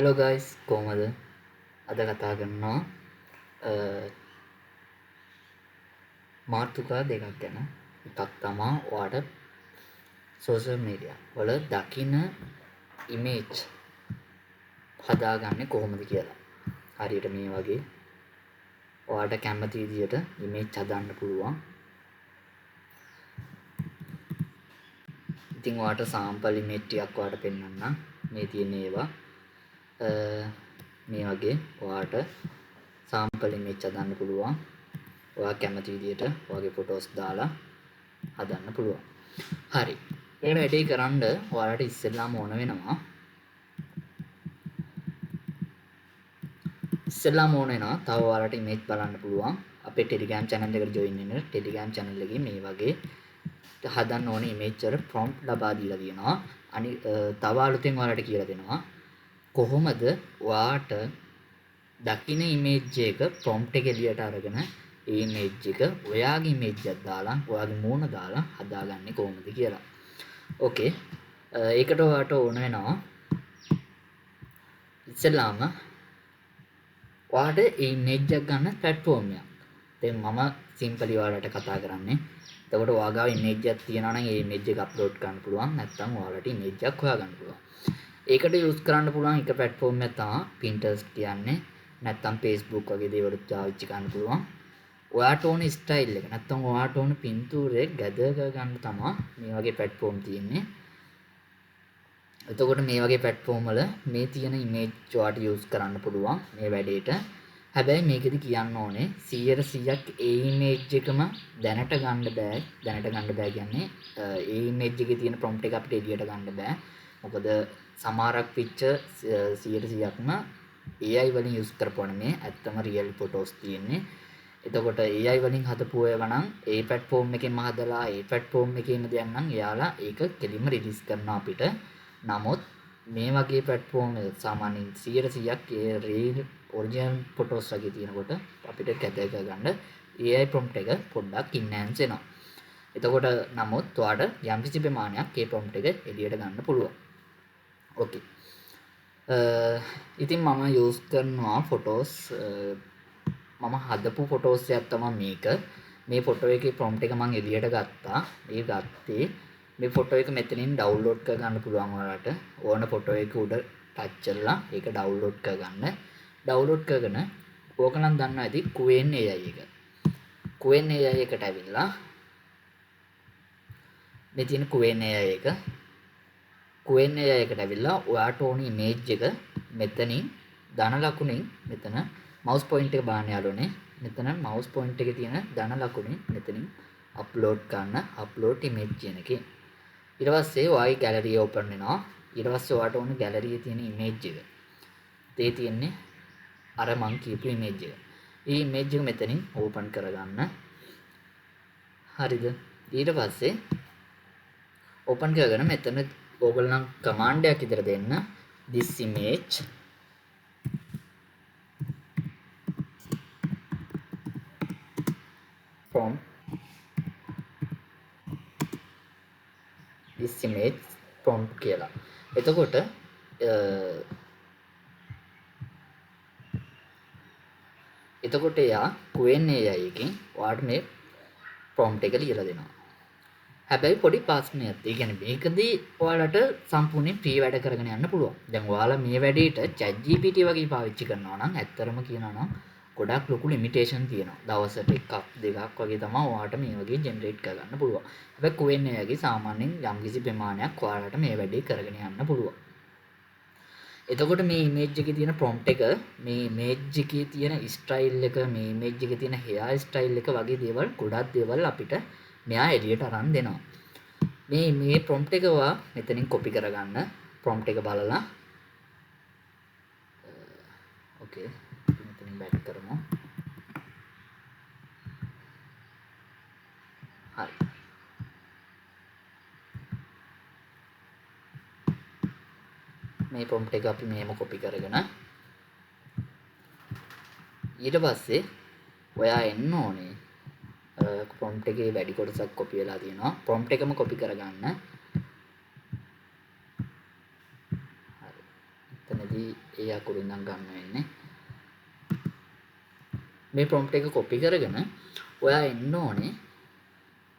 Hello guys, කොහමද? අද කතා කරනවා මාතෘකා දෙකක් ගැන. එකක් තමයි ඔයාලට සෝෂල් මීඩියා වල දකින්න ඉමේජ් හදාගන්නේ කොහොමද කියලා. හරියට මේ වගේ ඔයාලට කැමති විදියට ඉමේජ් හදන්න පුළුවන්. ඉතින් ඔයාලට සාම්පල් ඉමේජ් ටිකක් ඔයාලට පෙන්නන්නම්. මේ තියෙන ඒවා මේ වගේ ඔයාලට සාම්පල් ඉමේජ් හදන්න පුළුවන්. ඔයා කැමති විදියට ඔයාගේ ෆොටෝස් දාලා හදන්න පුළුවන්. හරි. මේ වැඩේ කරන්න ඔයාලට ඉස්සෙල්ලාම ඕන වෙනවා. තව ඔයාලට ඉමේජ් බලන්න පුළුවන්. අපේ Telegram channel එකට join වෙන්න. Telegram channel එකේ මේ වගේ හදන්න ඕන ඉමේජ් වල prompt ලබා දීලා තියෙනවා. තව අලුතෙන් ඔයාලට කියලා දෙනවා. කොහොමද ඔයාට දකින්න ඉමේජ් එක prompt එක එළියට අරගෙන ඒ ඉමේජ් එක ඔයාගේ ඉමේජ් එකක් දාලා ඔයාගේ මූණ දාලා හදාගන්නේ කොහොමද කියලා. ඕකේ. ඒකට ඔයාට ඕන වෙනවා ඉස්සෙල්ලාම ඔයාට ඒ ඉමේජ් එක ගන්න platform එකක්. දැන් මම සිම්පලි ඔයාලට කතා කරන්නේ. එතකොට ඔයාගාව ඉමේජ් එකක් තියෙනවා නම් ඒ ඉමේජ් එක අප්ලෝඩ් කරන්න පුළුවන්. නැත්නම් ඔයාලට ඉමේජ් එකක් හොයාගන්න පුළුවන්. ඒකට යූස් කරන්න පුළුවන් එක platform එක තමයි Pinterest කියන්නේ. නැත්නම් Facebook වගේ දේවල් පාවිච්චි කරන්න පුළුවන්. ඔයාට ඕන ස්ටයිල් එක නැත්නම් ඔයාට ඕන පින්තූරේ ගැදර ගන්න තමයි මේ වගේ platform තියෙන්නේ. එතකොට මේ වගේ platform වල මේ තියෙන image ඔයාට use කරන්න පුළුවන් මේ වැඩේට. හැබැයි මේකෙදි කියන්න ඕනේ 100%ක් ඒ image එකම දැනට ගන්න බෑ. දැනට ගන්න බෑ කියන්නේ ඒ image එකේ තියෙන prompt එක අපිට එළියට ගන්න බෑ. මොකද සමහරක් picture 100%ක්ම AI වලින් use කරපුවා නෙමේ. ඇත්තම real photos තියෙන්නේ. එතකොට AI වලින් හදපු ඒවා නම් ඒ platform එකෙන්ම හදලා ඒ platform එකේම දෙයක් නම් එයාලා ඒක කෙලින්ම release කරනවා අපිට. නමුත් මේ වගේ platform එක සාමාන්‍යයෙන් 100%ක් ඒ real original photos වගේ තියෙනකොට අපිට කැදේ ගන්න AI prompt එක පොඩ්ඩක් enhance වෙනවා. එතකොට නමුත් ඔයාලට යම්කිසි ප්‍රමාණයක් ඒ prompt එක එළියට ගන්න පුළුවන්. ඕකේ. ඉතින් මම use කරනවා photos මම හදපු ෆොටෝස් එකක් තමයි මේක. මේ ෆොටෝ එකේ prompt එක මම එළියට ගත්තා. මේ ගත්තේ මේ ෆොටෝ එක මෙතනින් ඩවුන්ලෝඩ් කර ගන්න පුළුවන් ඔයාලට. ඕන ෆොටෝ එක උඩ ටච් කරලා ඒක ඩවුන්ලෝඩ් කර ගන්න. ඩවුන්ලෝඩ් කරගෙන ඕක නම් දන්නවා ඇති Qwen AI එක. Qwen AI එකට ඇවිල්ලා මේ තියෙන Qwen AI එක. Qwen AI එකට ඇවිල්ලා ඔයාට ඕන ඉමේජ් එක මෙතනින් ධන ලකුණෙන් මෙතන mouse point එක බාන්න යාළුවනේ. මෙතන mouse point එකේ තියෙන ධන ලකුණෙන් මෙතනින් upload කරන්න upload image කියන එකේ. ඊට පස්සේ ඔයාගේ gallery open වෙනවා. ඊට පස්සේ ඔයාට ඕන gallery එකේ තියෙන image එක. ඒ තියෙන්නේ අර මං කියපු image එක. මේ image එක මෙතනින් open කරගන්න. හරිද? ඊට පස්සේ open කරගෙන මෙතන ඕගොල්ලන් command එකක් විතර දෙන්න. this image from this image prompt කියලා. එතකොට එයා Qwen AI එකෙන් ඔයාලට මේ prompt එක ලියලා දෙනවා. හැබැයි පොඩි ප්‍රශ්නයක්. ඒ කියන්නේ මේකදී ඔයාලට සම්පූර්ණයෙන් ෆ්‍රී වැඩ කරගෙන යන්න පුළුවන්. දැන් ඔයාලා මේ වැඩේට ChatGPT වගේ පාවිච්චි කරනවා නම් ඇත්තරම කියනවා නම් ගොඩක් ලොකු ලිමිටේෂන් තියෙනවා. දවසට එකක් දෙකක් වගේ තමයි ඔයාලට මේ වගේ ජෙනරේට් කරගන්න පුළුවන්. හැබැයි Qwen AI ගේ සාමාන්‍යයෙන් යම්කිසි ප්‍රමාණයක් ඔයාලට මේ වැඩේ කරගෙන යන්න පුළුවන්. එතකොට මේ image එකේ තියෙන prompt එක මේ image එකේ තියෙන style එක මේ image එකේ තියෙන hair style එක වගේ දේවල් ගොඩක් දේවල් අපිට මෙයා එළියට අරන් දෙනවා. මේ prompt එක ඔයා මෙතනින් copy කරගන්න. prompt එක බලලා okay මෙතනින් back කරමු. හරි. මේ prompt එක අපි මෙහෙම copy කරගෙන ඊට පස්සේ ඔයා එන්න ඕනේ prompt එකේ වැඩි කොටසක් copy වෙලා තියෙනවා. prompt එකම copy කරගන්න. හරි. එතන මේකදී ඒ අකුරු ඉඳන් ගන්න වෙන්නේ. මේ prompt එක copy කරගෙන ඔයා එන්න ඕනේ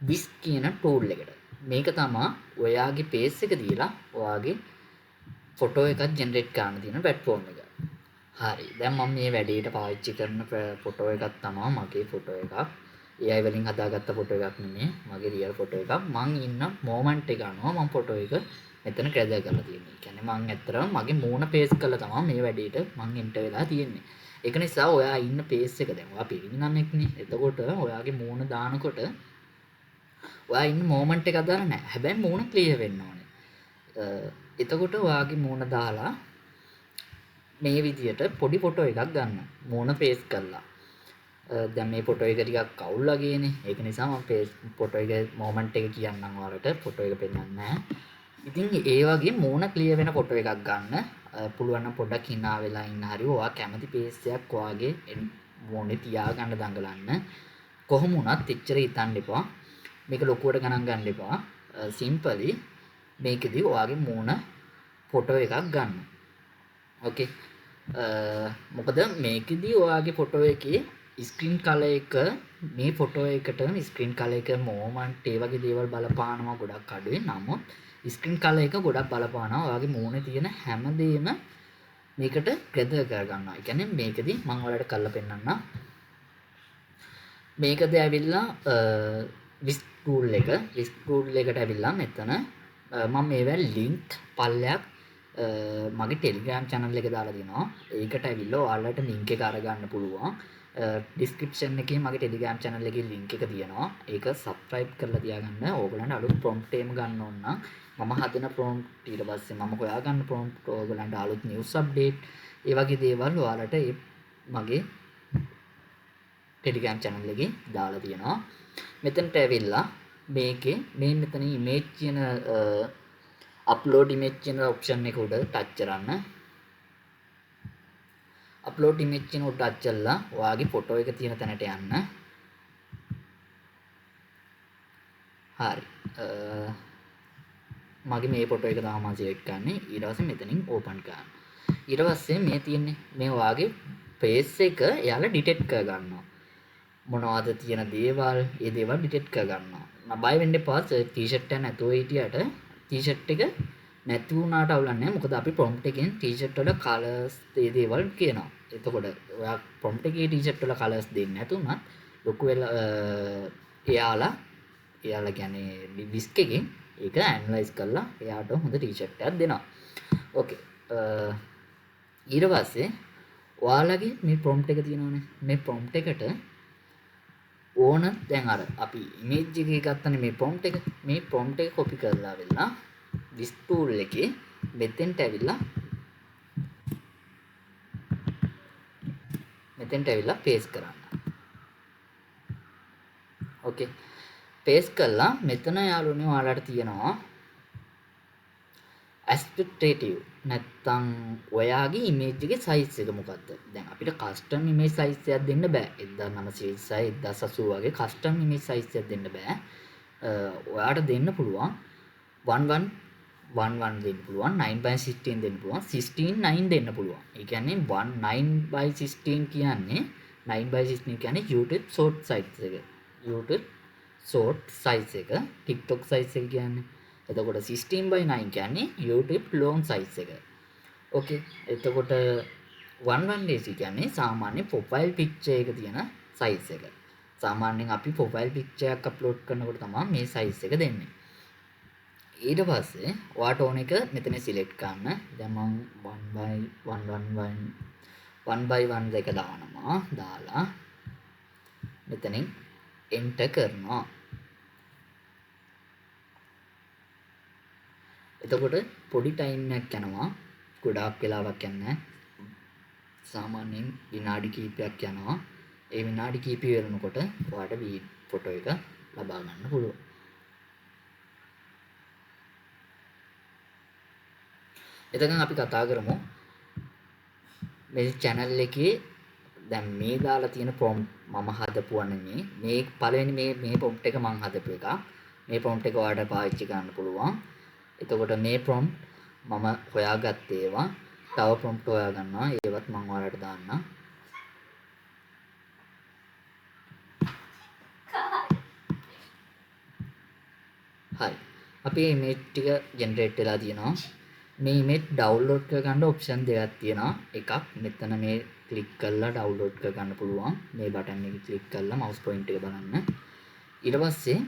whisk කියන tool එකට. මේක තමයි ඔයාගේ page එක දීලා ඔයාගේ photo එකක් generate කරන්න තියෙන platform එක. හරි. දැන් මම මේ වැඩේට පාවිච්චි කරන photo එකක් තමයි මගේ photo එකක්. AI වලින් හදාගත්ත photo එකක් නෙමෙයි. මගේ real photo එකක්. මං ඉන්න moment එක අනුව මම photo එක මෙතන gather කරලා තියෙනවා. ඒ කියන්නේ මං ඇත්තටම මගේ මූණ paste කරලා තමයි මේ වැඩේට මං enter වෙලා තියෙන්නේ. ඒක නිසා ඔයා ඉන්න pace එක දැන් ඔයා පිරිමිනන්ෙක්නේ. එතකොට ඔයාගේ මූණ දානකොට ඔයා ඉන්න moment එක දාලා නැහැ. හැබැයි මූණ clear වෙන්න ඕනේ. එතකොට ඔයාගේ මූණ දාලා මේ විදියට පොඩි ෆොටෝ එකක් ගන්න. මූණ paste කරලා. දැන් මේ ෆොටෝ එක ටිකක් අවුල් වගේනේ. ඒක නිසා මම ෆොටෝ එක moment එක කියන්නම් ඔයාලට. ෆොටෝ එක පෙන්නන්නේ නැහැ. ඉතින් ඒ වගේ මූණ clear වෙන ෆොටෝ එකක් ගන්න. පුළුවන් නම් පොඩ්ඩක් hina වෙලා ඉන්න හරි ඔයා කැමති paste එකක් ඔයාගේ මොනේ තියාගන්න දඟලන්න. කොහොම වුණත් එච්චර හිතන්න එපා. මේක ලොකුවට ගණන් ගන්න එපා. simply මේකෙදි ඔයාගේ මූණ ෆොටෝ එකක් ගන්න. ඕකේ. මොකද මේකෙදි ඔයාගේ ෆොටෝ එකේ ස්ක්‍රීන් කලර් එක මේ ෆොටෝ එකට ස්ක්‍රීන් කලර් එක මොමන්ට් ඒ වගේ දේවල් බලපානවා ගොඩක් අඩුයි. නමුත් ස්ක්‍රීන් කලර් එක ගොඩක් බලපානවා ඔයාගේ මූණේ තියෙන හැමදේම මේකට ගෙදර කරගන්නවා. ඒ කියන්නේ මේකෙදි මම ඔයාලට කරලා පෙන්නන්නම්. මේකද ඇවිල්ලා whisk tool එක whisk tool එකට ඇවිල්ලා මෙතන මම මේවැ link පල්ලයක් මගේ Telegram channel එක දාලා දෙනවා. ඒකට ඇවිල්ලා ඔයාලට link එක අරගන්න පුළුවන්. description එකේ මගේ Telegram channel එකේ link එක තියෙනවා. ඒක subscribe කරලා තියාගන්න. ඕගලන්ට අලුත් prompt එකම ගන්න ඕන නම් මම හදන prompt ඊට පස්සේ මම හොයාගන්න prompt ඕගලන්ට අලුත් news update ඒ වගේ දේවල් ඔයාලට මගේ Telegram channel එකේ දාලා තියෙනවා. මෙතනට ඇවිල්ලා මේකේ මේ මෙතන image කියන upload image කියන option එක උඩ touch කරන්න. upload image කියන උඩ touch කරලා ඔයාගේ photo එක තියෙන තැනට යන්න. හරි. මගේ මේ photo එක තමයි මම select කරන්නේ. ඊට පස්සේ මෙතනින් open කරන්න. ඊට පස්සේ මේ තියෙන්නේ මේ ඔයාගේ face එක එයාලා detect කර ගන්නවා. මොනවද තියෙන දේවල් ඒ දේවල් ඩිටෙක්ට් කර ගන්නවා. බය වෙන්න එපා. ටී-ෂර්ට් එක නැතුව හිටියට ටී-ෂර්ට් එක නැති වුණාට අවුලක් නැහැ. මොකද අපි prompt එකෙන් ටී-ෂර්ට් වල colors ඒ දේවල් කියනවා. එතකොට ඔයා prompt එකේ ටී-ෂර්ට් වල colors දෙන්නේ නැතුණත් ලොකු වෙලා එයාලා කියන්නේ whisk එකෙන් ඒක ඇනලයිස් කරලා එයාට හොඳ ටී-ෂර්ට් එකක් දෙනවා. ඕකේ. ඊට පස්සේ ඔයාලගේ මේ prompt එක තියෙනවනේ. මේ prompt එකට ඕන දැන් අර අපි image එකේ ගත්තනේ මේ prompt එක. මේ prompt එක copy කරලා ආවෙලා whisk tool එකේ මෙතෙන්ට ඇවිල්ලා paste කරන්න. ඕකේ. paste කළා මෙතන යාළුවනේ ඔයාලට තියෙනවා aspect ratio නැත්තම් ඔයාගේ image එකේ size එක මොකද්ද? දැන් අපිට custom image size එකක් දෙන්න බෑ. 1920 1080 වගේ custom image size එකක් දෙන්න බෑ. ඔයාට දෙන්න පුළුවන් 1111 දෙන්න පුළුවන් 9/16 දෙන්න පුළුවන් 16:9 දෙන්න පුළුවන්. ඒ කියන්නේ 9/16 කියන්නේ 9/16 කියන්නේ YouTube short size එක. YouTube short size එක TikTok size එක කියන්නේ. එතකොට 16:9 කියන්නේ YouTube long size එක. ඕකේ. එතකොට 1/180 කියන්නේ සාමාන්‍ය profile picture එක තියෙන size එක. සාමාන්‍යයෙන් අපි profile picture එකක් upload කරනකොට තමයි මේ size එක දෙන්නේ. ඊට පස්සේ ඔයාට ඕන එක මෙතන select කරන්න. දැන් මම 1/1 දෙක දානවා. දාලා මෙතනින් enter කරනවා. එතකොට පොඩි ටයිම් එකක් යනවා. ගොඩාක් වෙලාවක් යන්නේ. සාමාන්‍යයෙන් විනාඩි කිහිපයක් යනවා. ඒ විනාඩි කිහිපය වෙනකොට ඔයාලට ෆොටෝ එක ලබා ගන්න පුළුවන්. එතකන් අපි කතා කරමු මේ channel එකේ දැන් මේ දාලා තියෙන prompt මම හදපුවා නෙමෙයි. මේ පළවෙනි මේ prompt එක මම හදපු එක. මේ prompt එක ඔයාලට පාවිච්චි කරන්න පුළුවන්. එතකොට මේ prompt මම හොයාගත්ත ඒවා තව ප්‍රොම්ප්ට් හොයා ගන්නවා. ඒවත් මම ඔයාලට දාන්නම්. හරි. අපේ ඉමේජ් ටික ජෙනරේට් වෙලා තියෙනවා. මේ ඉමේජ් ඩවුන්ලෝඩ් කරගන්න ඔප්ෂන් දෙකක් තියෙනවා. එකක් මෙතන මේ ක්ලික් කරලා ඩවුන්ලෝඩ් කරගන්න පුළුවන්. මේ බටන් එක ක්ලික් කරලා මවුස් පොයින්ට් එක බලන්න. ඊට පස්සේ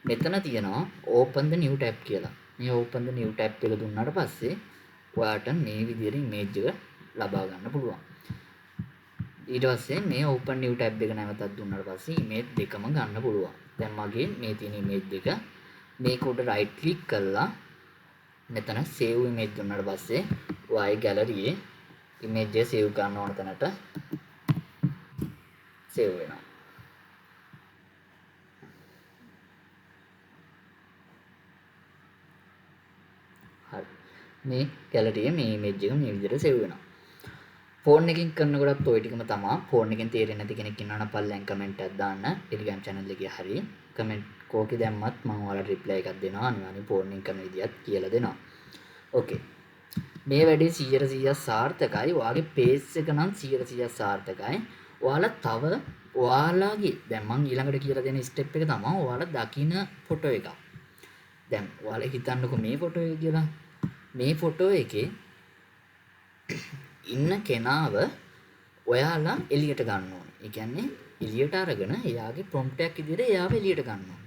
මෙතන තියෙනවා open the new tab කියලා. මේ open the new tab එක දුන්නාට පස්සේ ඔයාලට මේ විදිහට ඉමේජ් එක ලබා ගන්න පුළුවන්. ඊට පස්සේ මේ open new tab එක නැවතත් දුන්නාට පස්සේ ඉමේජ් දෙකම ගන්න පුළුවන්. දැන් මගේ මේ තියෙන ඉමේජ් දෙක මේක උඩ right click කරලා මෙතන save image දුන්නාට පස්සේ ඔයාගේ gallery image එක save කරන්න ඕන තැනට save වෙනවා. හරි. මේ gallery මේ image එක මේ විදිහට save වෙනවා. ෆෝන් එකකින් කරනකොටත් ওই ටිකම තමයි. ෆෝන් එකෙන් තේරෙන්නේ නැති කෙනෙක් ඉන්නවා නම් පල්ලෙන් කමෙන්ට් එකක් දාන්න. Telegram channel එකේ හරි කමෙන්ට් කෝකේ දැම්මත් මම ඔයාලට රිප්ලයි එකක් දෙනවා. අනිවාර්යෙන් ෆෝන් එකෙන් කරන විදිහත් කියලා දෙනවා. ඕකේ. මේ වැඩේ 100% සාර්ථකයි. ඔයාගේ පේජ් එක නම් 100% සාර්ථකයි. ඔයාලා තව ඔයාලාගේ දැන් මම ඊළඟට කියලා දෙන ස්ටෙප් එක තමයි ඔයාලා දකින්න ෆොටෝ එකක්. දැන් ඔයාලා හිතන්නකෝ මේ ෆොටෝ එක කියලා. මේ ෆොටෝ එකේ ඉන්න කෙනාව ඔයාලා එළියට ගන්න ඕනේ. ඒ කියන්නේ එළියට අරගෙන එයාගේ ප්‍රොම්ප්ට් එකක් විදිහට එයාව එළියට ගන්න ඕනේ.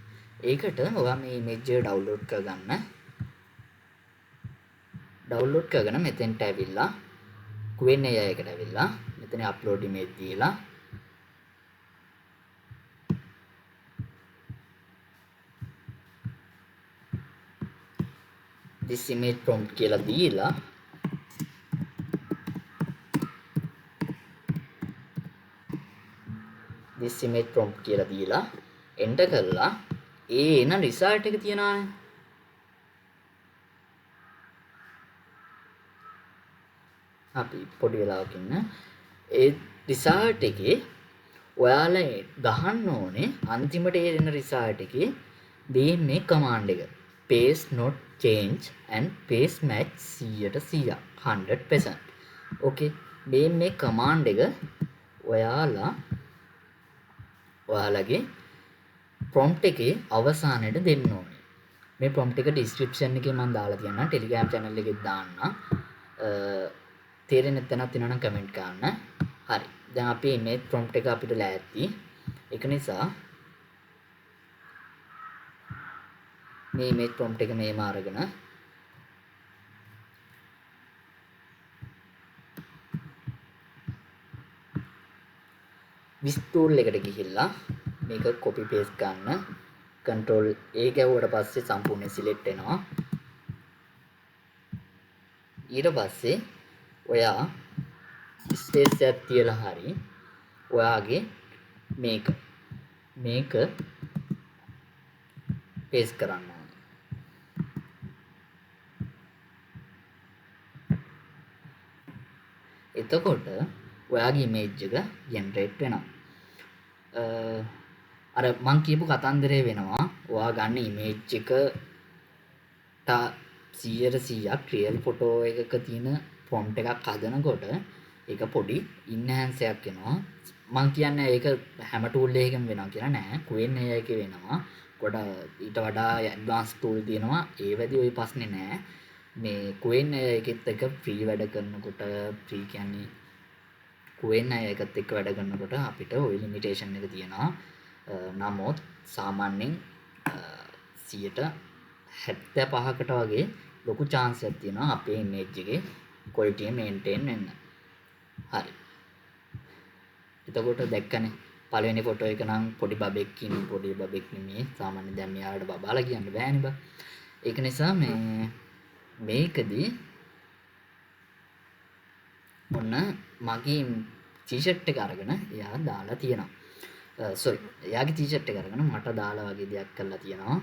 ඒකට ඔයා මේ ඉමේජ් එක ඩවුන්ලෝඩ් කරගන්න. ඩවුන්ලෝඩ් කරගෙන මෙතෙන්ට ඇවිල්ලා Q&A එකට ඇවිල්ලා මෙතන අප්ලෝඩ් ඉමේජ් දීලා this image prompt කියලා දීලා this image prompt කියලා දීලා enter කරලා ඒ එන result එක තියනවානේ. අපි පොඩි වෙලාවක ඉන්න ඒ result එකේ ඔයාලා ගහන්න ඕනේ අන්තිමට එන result එකේ මේ command එක paste not change and paste match 100%. okay මේ command එක ඔයාලගේ prompt එකේ අවසානයේ දෙන්න ඕනේ. මේ prompt එක description එකේ මම දාලා තියන්නම්. Telegram channel එකේ දාන්න. තේරෙන්නේ නැත්නම් තියෙනවා නම් කමෙන්ට් කරන්න. හරි. දැන් අපි image prompt එක අපිට ලෑස්ති. ඒක නිසා මේ image prompt එක මේම අරගෙන Vis tool එකට ගිහිල්ලා මේක copy paste ගන්න. control A ගැවුවට පස්සේ සම්පූර්ණයෙන් select වෙනවා. ඊට පස්සේ ඔයා space එකක් තියලා හරි ඔයාගේ මේක paste කරන්න ඕනේ. එතකොට ඔයාගේ image එක generate වෙනවා. අර මං කියපු කතන්දරේ වෙනවා. ඔයා ගන්න image එක 100% real photo එකක තියෙන prompt එකක් හදනකොට ඒක පොඩි enhance එකක් එනවා. මං කියන්නේ ඒක හැම tool එකකම වෙනවා කියලා නෑ. Q&A එකේ වෙනවා. කොට ඊට වඩා advanced tool තියෙනවා. ඒ වැඩි ওই ප්‍රශ්නේ නෑ. මේ Q&A එකෙත් එක free වැඩ කරනකොට free කියන්නේ Q&A එකත් එක්ක වැඩ කරනකොට අපිට ওই limitation එක තියෙනවා. නමුත් සාමාන්‍යයෙන් 75%කට වගේ ලොකු chance එකක් තියෙනවා අපේ image එකේ quality එක maintain වෙන්න. හරි. එතකොට දැක්කනේ පළවෙනි ෆොටෝ එක නම් පොඩි බබෙක් නෙමෙයි. සාමාන්‍යයෙන් දැන් මෙයාට බබාලා කියන්න බෑනේ බා. ඒක නිසා මේකදී ඔන්න මගේ ටී-ෂර්ට් එක අරගෙන එයා දාලා තියෙනවා. එයාගේ ටී-ෂර්ට් එක අරගෙන මට දාලා වගේ දෙයක් කරලා තියෙනවා.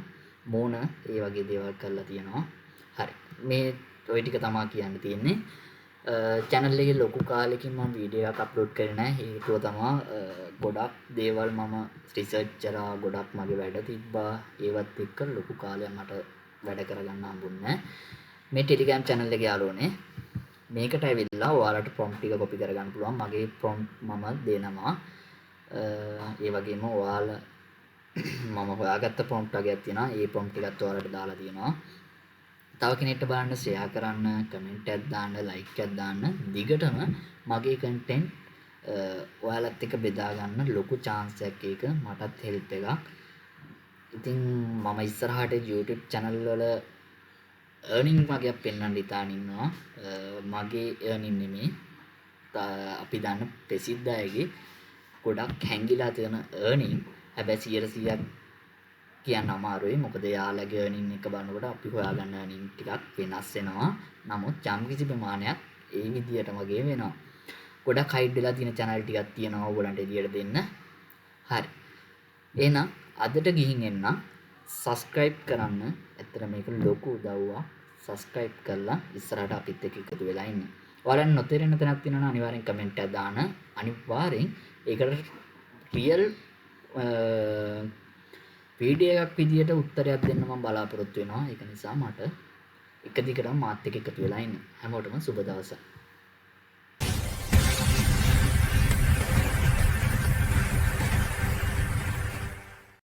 මූණ ඒ වගේ දේවල් කරලා තියෙනවා. හරි. මේ ওই ටික තමයි කියන්න තියෙන්නේ. channel එකේ ලොකු කාලෙකින් මම වීඩියෝ එකක් අප්ලෝඩ් කරේ නැහැ. හේතුව තමයි ගොඩක් දේවල් මම රිසර්ච් කරා, ගොඩක් මගේ වැඩ තිබ්බා. ඒවත් එක්ක ලොකු කාලයක් මට වැඩ කරගන්න හම්බුන්නේ නැහැ. මේ Telegram channel එකේ යාළුවනේ මේකට ඇවිල්ලා ඔයාලට prompt ටික copy කරගන්න පුළුවන්. මගේ prompt මම දෙනවා. ඒ වගේම ඔයාලා මම හොයාගත්ත prompt වර්ගයක් තියෙනවා. ඒ prompt ටිකත් ඔයාලට දාලා තියෙනවා. තව කෙනෙක්ට බලන්න share කරන්න, comment එකක් දාන්න, like එකක් දාන්න. දිගටම මගේ content ඔයාලත් එක්ක බෙදා ගන්න ලොකු chance එකක් ඒක. මටත් help එකක්. ඉතින් මම ඉස්සරහට YouTube channel වල earning වගේක් පෙන්වන්න ඉතාලි ඉන්නවා. මගේ earning නෙමෙයි. අපි දන්න ප්‍රසිද්ධ අයගේ ගොඩක් හැංගිලා තියෙන earning. හැබැයි 100% කියන්න අමාරුයි. මොකද යාළගේ earning එක බලනකොට අපි හොයාගන්න earning ටිකක් වෙනස් වෙනවා. නමුත් යම් කිසි ප්‍රමාණයක් ඒ විදිහට වගේ වෙනවා. ගොඩක් හයිඩ් වෙලා තියෙන channel ටිකක් තියෙනවා ඕගොල්ලන්ට එළියට දෙන්න. හරි. එහෙනම් අදට ගිහින් එන්න subscribe කරන්න. ඇත්තට මේක ලොකු උදව්වක්. subscribe කරලා ඉස්සරහට අපිත් එක්ක එකතු වෙලා ඉන්න. ඔයාලට නොතේරෙන තැනක් තියෙනවා නම් අනිවාර්යෙන් comment එකක් දාන්න. අනිවාර්යෙන් ඒකට real වීඩියෝ එකක් විදියට උත්තරයක් දෙන්න මම බලාපොරොත්තු වෙනවා. ඒක නිසා මට එක දිගටම මාත් එක්ක එකතු වෙලා ඉන්න. හැමෝටම සුබ දවසක්.